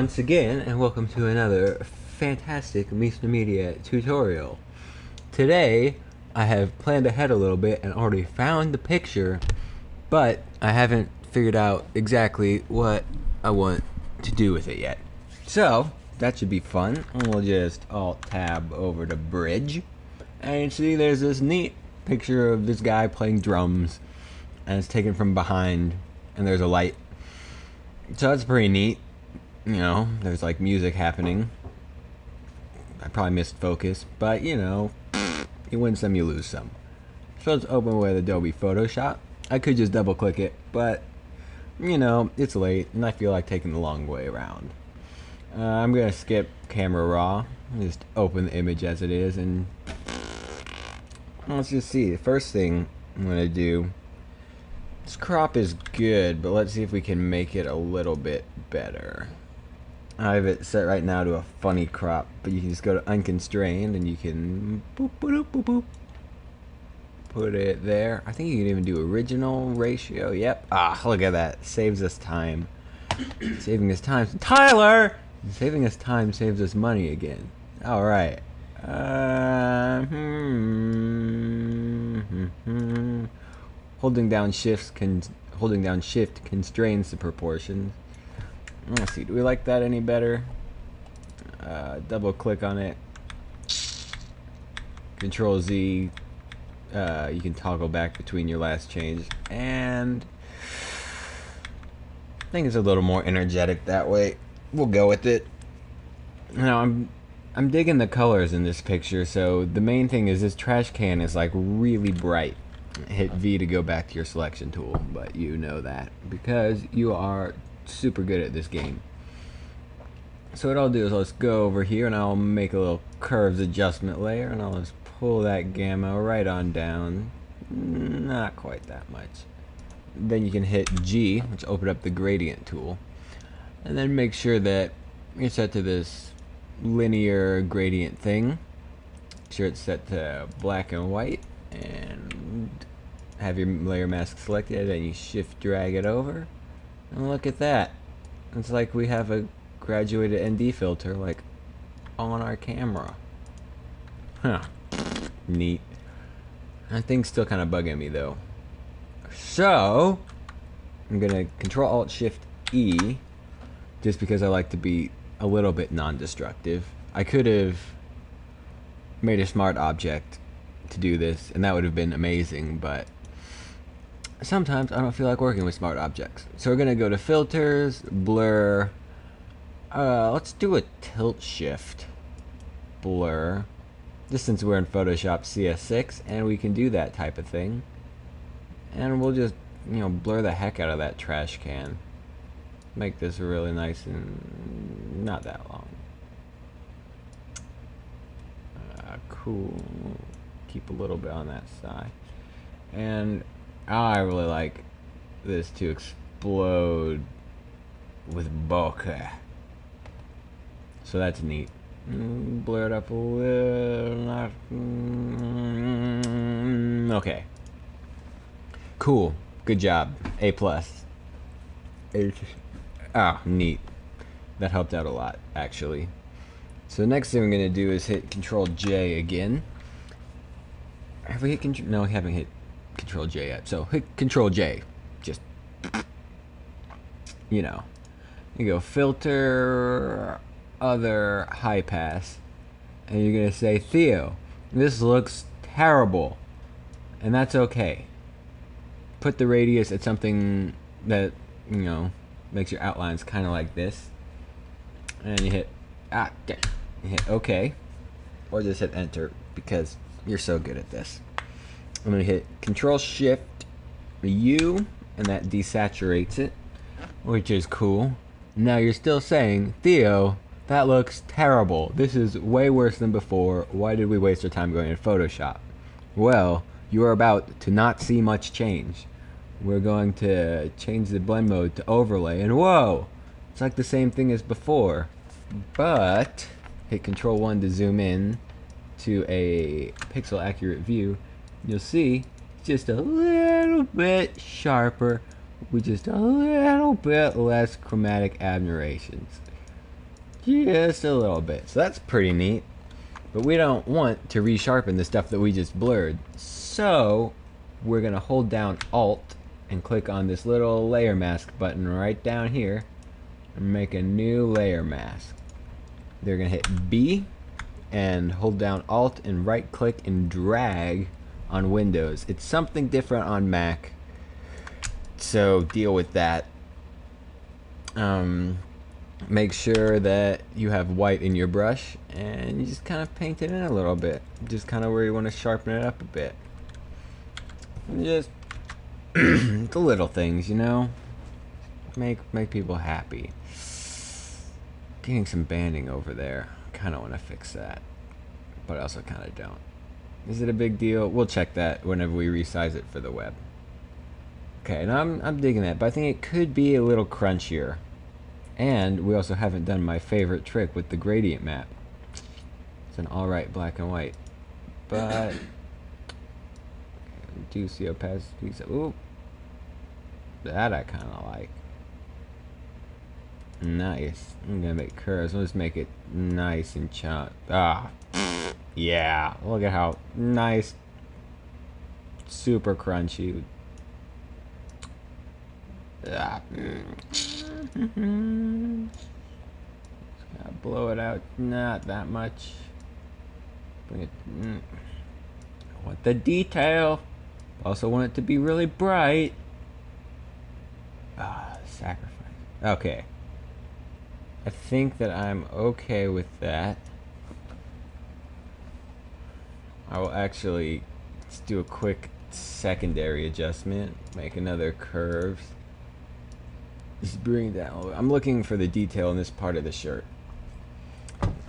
once again, and welcome to another fantastic Mr. Media tutorial. Today, I have planned ahead a little bit and already found the picture, but I haven't figured out exactly what I want to do with it yet. So, that should be fun. We'll just Alt-Tab over to Bridge, and see there's this neat picture of this guy playing drums, and it's taken from behind, and there's a light. So that's pretty neat. You know, there's like music happening. I probably missed focus, but you know, you win some, you lose some. So let's open with Adobe Photoshop. I could just double click it, but you know, it's late and I feel like taking the long way around. I'm gonna skip camera raw, just open the image as it is, and let's just see. The first thing I'm gonna do, this crop is good, but let's see if we can make it a little bit better. I have it set right now to a funny crop, but you can just go to unconstrained and you can boop, boop, boop, boop, put it there. I think you can even do original ratio. Yep. Ah, look at that. Saves us time. Saving us time. Tyler! Saving us time saves us money again. Alright. Holding down shift constrains the proportions. Let's see, do we like that any better? Double click on it. Control Z. You can toggle back between your last change, and I think it's a little more energetic that way. We'll go with it. Now I'm digging the colors in this picture. So the main thing is this trash can is like really bright. Hit V to go back to your selection tool, but you know that because you are super good at this game. So what I'll do is let's go over here and I'll make a little curves adjustment layer, and I'll just pull that gamma right on down. Not quite that much. Then you can hit G, which open up the gradient tool, and then make sure that you're set to this linear gradient thing. Make sure it's set to black and white, and have your layer mask selected, and you shift drag it over, and look at that. It's like we have a graduated ND filter like on our camera. Huh. Neat. That thing's still kind of bugging me though. So I'm gonna Control Alt Shift E, just because I like to be a little bit non-destructive. I could have made a smart object to do this, and that would have been amazing, but sometimes I don't feel like working with smart objects. So we're gonna go to filters, blur. Let's do a tilt shift blur. Just since we're in Photoshop CS6 and we can do that type of thing. And we'll just, you know, blur the heck out of that trash can. Make this really nice and not that long. Cool. Keep a little bit on that side. And I really like this to explode with bokeh. So that's neat. Blur it up a little. Okay. Cool. Good job. A plus. Ah, neat. That helped out a lot, actually. So the next thing we're gonna do is hit Control J again. Have we hit Control? No, we haven't hit Control J yet. So hit Control J. Just, you know. You go filter, other, high pass, and you're gonna say, Theo, this looks terrible, and that's okay. Put the radius at something that, you know, makes your outlines kind of like this, and you hit you hit OK, or just hit enter because you're so good at this. I'm gonna hit Control Shift U, and that desaturates it, which is cool. Now you're still saying, Theo, that looks terrible. This is way worse than before. Why did we waste our time going in Photoshop? Well, you are about to not see much change. We're going to change the blend mode to overlay, and whoa, it's like the same thing as before. But hit Control 1 to zoom in to a pixel accurate view. You'll see it's just a little bit sharper with just a little bit less chromatic aberrations. just a little bit. So that's pretty neat. But we don't want to resharpen the stuff that we just blurred. So we're going to hold down Alt and click on this little layer mask button right down here and make a new layer mask. They're going to hit B and hold down Alt and right click and drag on Windows. It's something different on Mac, so deal with that. Make sure that you have white in your brush and you just kind of paint it in a little bit, just kind of where you want to sharpen it up a bit. And just the little things, you know, make people happy. Getting some banding over there, kind of want to fix that, but I also kind of don't. Is it a big deal? We'll check that whenever we resize it for the web. Okay, and I'm digging that, but I think it could be a little crunchier. And we also haven't done my favorite trick with the gradient map. It's an alright black and white, but do see opacity. Ooh, that I kind of like. Nice. I'm gonna make curves. Let's make it nice and chunk. Ah, yeah. Look at how nice, super crunchy. Ah. Gotta blow it out, not that much. Bring it. I want the detail. Also want it to be really bright. Ah, sacrifice. Okay. I think that I'm okay with that. I will actually just do a quick secondary adjustment. Make another curve. Just bring it down. I'm looking for the detail in this part of the shirt.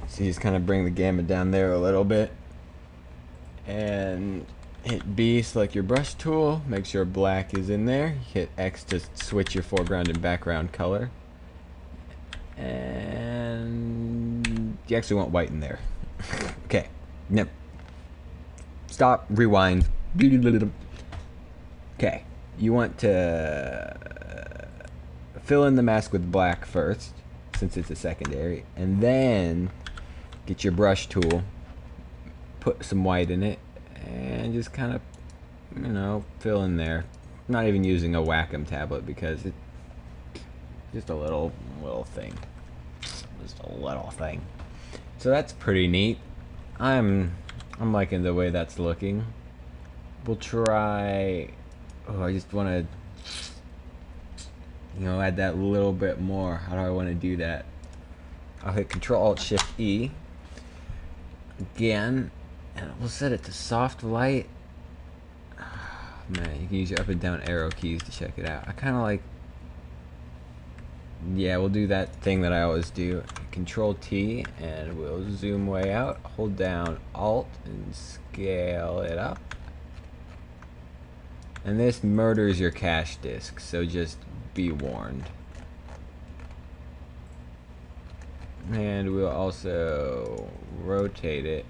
So you just kind of bring the gamut down there a little bit. And hit B, select your brush tool. Make sure black is in there. Hit X to switch your foreground and background color. And you actually want white in there. Okay. Yep. Stop. Rewind. Okay. You want to fill in the mask with black first, since it's a secondary, and then get your brush tool, put some white in it, and just kind of, you know, fill in there. I'm not even using a Wacom tablet because it's just a little thing. Just a little thing. So that's pretty neat. I'm liking the way that's looking. We'll try. Oh, I just want to, you know, add that little bit more. How do I want to do that? I'll hit Control-Alt-Shift-E again, and we'll set it to soft light. Man, you can use your up and down arrow keys to check it out. I kind of like, yeah, we'll do that thing that I always do. Control-T, and we'll zoom way out. Hold down Alt and scale it up. And this murders your cache disk, so just be warned. And we'll also rotate it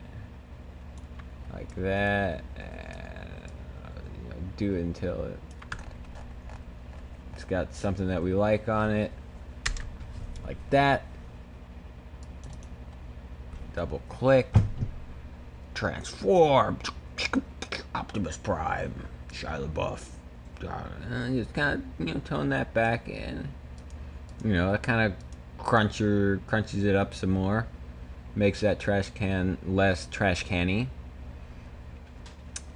like that, and you know, do it until it's got something that we like on it, like that. Double click, transform, Optimus Prime, Shia LaBeouf. Just kind of, you know, tone that back, and you know, it kind of crunches it up some more, makes that trash can less trash canny.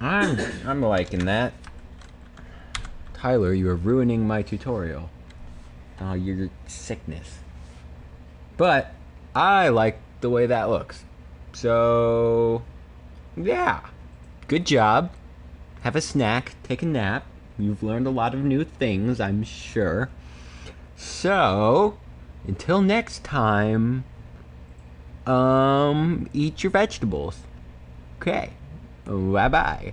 I'm liking that. Tyler, you are ruining my tutorial. Oh, your sickness. But I like the way that looks. So yeah, good job. Have a snack, take a nap. You've learned a lot of new things, I'm sure. So, until next time, eat your vegetables. Okay, bye-bye.